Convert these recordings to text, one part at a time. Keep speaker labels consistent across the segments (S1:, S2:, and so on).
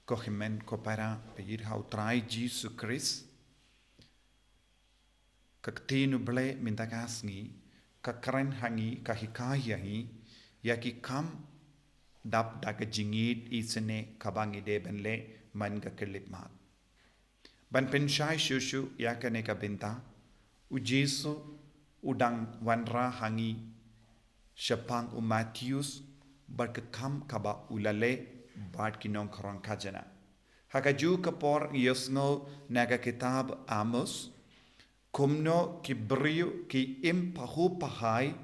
S1: Kohimen kopara peyir hau trai Jesus Christ. Kaktinu ble mintagasngi kakaren hangi kahikayangi yaki kam dap daga jingit isene kabangi de benle man ga kelip mat. Ban penshai shushu yakane ka binta ujisu udang wanra hangi Shapang Matthews berkekam kaba ulale bad kinong korang kajana. Hakaju kapor yosno naga kitab Amos kumno kibriu ki impahu pahai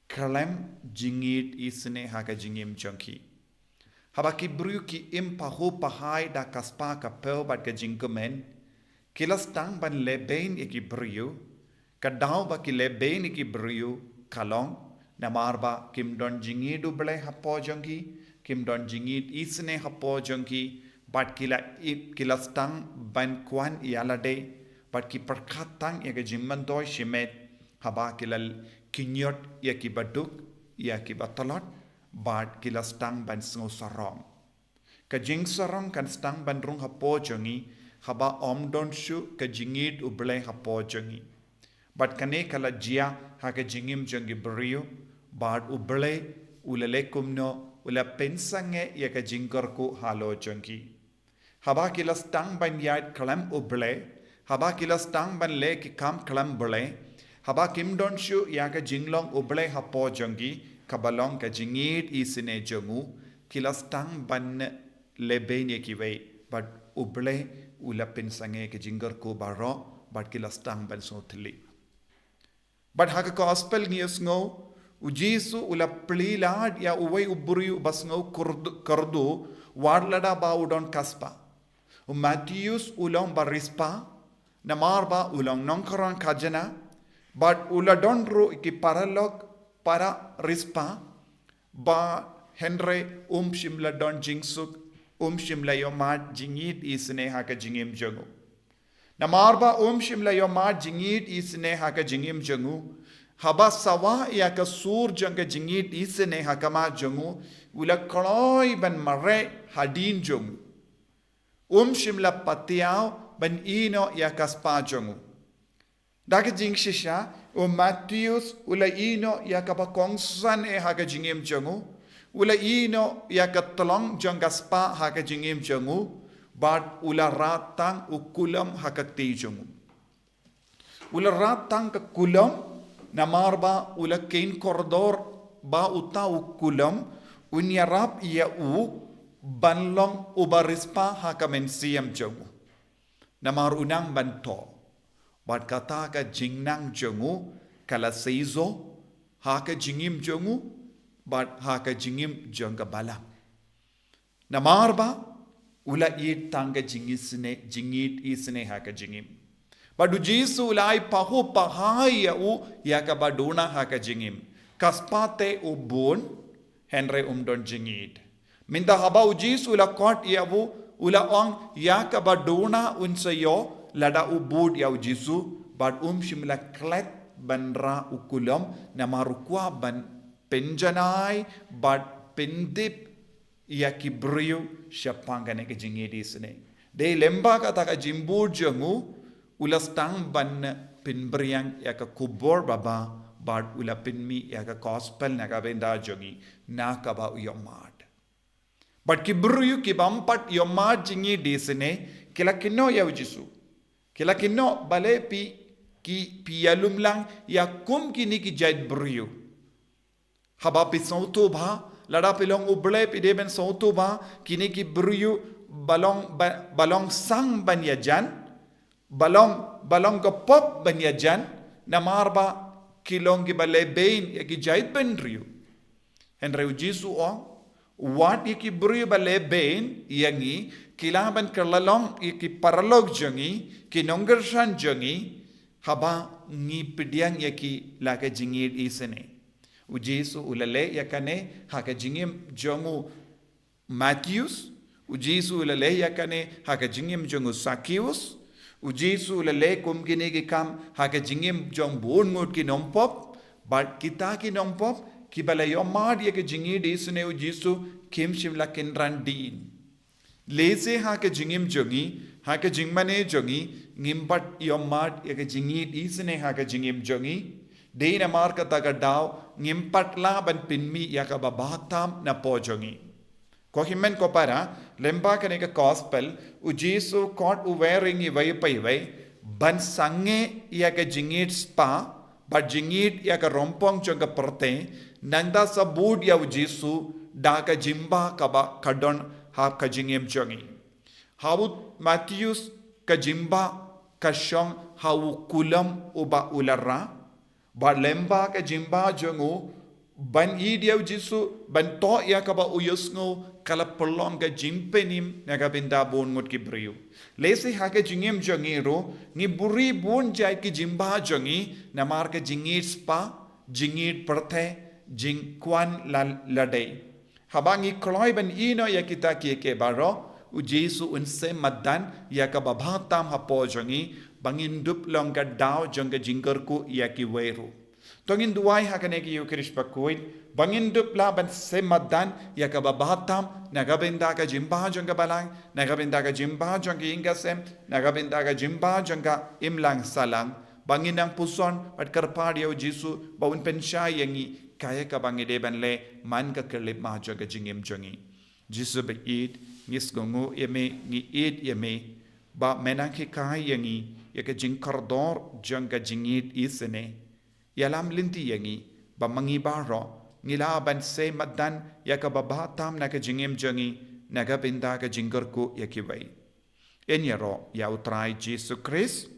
S1: kalem jingit isne haka jingim chonki. Haba kibriu ki impahu pahai da kaspa kapel bad ka jingkumen kilas tang ban lebein ikibriu kadau ba ki lebein ikibriu kalong Namarba kim don jingid uble hapo jongi kim don jingid isne hapo jongi bat kila stang ban kwan ialade bat ki perkatang ya ke jimmandoi shimet haba kila kinyot ya ki baduk ya ki batalot bat kila stang ban sngo sarong ka jing sarong kan stang ban rung hapo jongi haba om don shu ka jingid uble hapo jongi bat kane kala jia ha ka jingim jongi brio Bad uble ulalekumno ula pensange ya ka jingkorku halo jongi. Haba kilas tang ban yad kalam uble, haba kilas tang ban le ki kam kalam bule, haba kim don shu ya ka jinglong uble hapo jongi, kabalong ka jingit isine jongu, kilas tang ban lebe ne kiwe, bad uble ula pensange ka jingkorku baro, bad kilas tang ban sotli. Bad haka gospel ngiyos ngo, Ujisu ula plilad ya uway uburiu basngau kardu wadlada ba udon kaspa. Matthews ulong barispa namarba ulong nongkaran kajana but uladon ru iki paralog para rispa ba Henry shimla don jingsuk shimla yomat jingit isne haka jingim jangu. Namarba shimla yomat jingit isne haka jingim jangu. Haba sawa ya ka sur janga jingit isne hakama jangu ula koloi ban mare hadin jangu shimla patiao ban ino ya ka spa jangu daga jing shisha Matthews ula ino ya ka bakongsan haka jingim jangu ula ino ya ka tolong janga spa haka jingim jangu bad ula ratang ukulam haka ti jangu ula ratang ka kulam Namarba ula kain koridor ba utau kulam unyarap ia banlong ubarispa hakamen siam jongu. Namar unang banto. Bad kata ka jingnang jongu kala seizo haka jingim jongu bad haka jingim jonga bala. Namarba ula it tanga jingit isne haka jingim. Badu Jesu ulai pahu pahai ya ka baduna haka jingim. Kaspate ubun Henry don jingid. Minta haba Jesu ula kot ya ula ong ya ka baduna unsayo lada ubud ya Jesu bad shimla klet bandra ukulam namarukwa ban penjanai bad pendip ya kibriu syapangane ke jingid isne. De lemba kata ka jimbur jangu ulas tang ban pinbriang ya ka kubor baba bad ula pinmi ya ka gospel na ka benda jongi na ka ba yomad but kibru ki bampat yomad jingi disne kila kinno ya ujisu kila kinno bale pi ki pialum lang ya kum kini ki jaid bru haba pi sautu ba lada pilong uble pi deben sautu ba kini ki bru balong sang ban ya jan balong ko pop banyajan namarba kilong ki balebein ya ki jait benriu Henry Jesu wat ki bru balebein yangi kilaban kerlalong ki paralog jangi ki nonggershan jangi haba ngi pidiang ya ki laka jingid isene Jesu ulale yakane haka jingim jongu Matthews Jesu ulale yakane haka jingim jongu Zacchaeus Ujisu lele kum kini ki kam haka jingim jong bon ngut ki nompop but kita ki nompop ki bala yomad ye ki jingi di sune ujisu kim shimla kinran din Lese ha ke jingim jongi, ha ke jingmane jongi, ngimpat yomat ya ke jingit isne ha ke jingim jongi. Deina marka taga daw, ngimpat la ban pinmi ya ka babatam na po jongi. Ko himen ko para, lemba ka nega gospel, u Jesu kot u wearing I way pa iway, ban sange ya ke jingit spa, but jingit ya ka rompong jonga perte, nanda sa bud ya u Jesu, da ka jimba ka ba kadon ha ka jingim jongi. Hawut Matthews ka jimba ka shong hawu kulam uba ularra, but lemba ka jimba jongu, ban idiaw Jesu, ban to ya ka ba uyos ngo, kala pelong ka jimpenim na ka binda bon ngot ki briu. Lesi ha ka jingim jongi ro, ni buri bon jay ki jimba jongi, na mar ka jingit spa, jingit perte, jing kwan ladai. Habangi kloy ban ino ya kita ke baro, u Jesu unse madan ya ka babatam ha po jongi, bangin dup long ka daw jonga jinggerku ya ki weru. Tongin duway ha kaneki Eucharist pakuit, bangin dup la ban se madan ya ka babatam, nagabinda ka jimba jonga balang, nagabinda ka jimba jonga ingasem, nagabinda ka jimba jonga imlang salang, bangin ang puson at karpadiyaw Jesu, baun pensya yangi, kaya ka bangide ban le, man ka kelip ma jonga jingim jongi. Jesu ba id, ngis gongo yame, ngi id yame, ba menang hikay yangi, ya ka jingkardor jonga jingit isene, yalam linti yangi, ba mangibaro, ngilaban se madan, ya ka babatam na ka jingim jongi, nagabinda ka jinggerku ya kiway. Enyaro, ya utray Jesu Christ,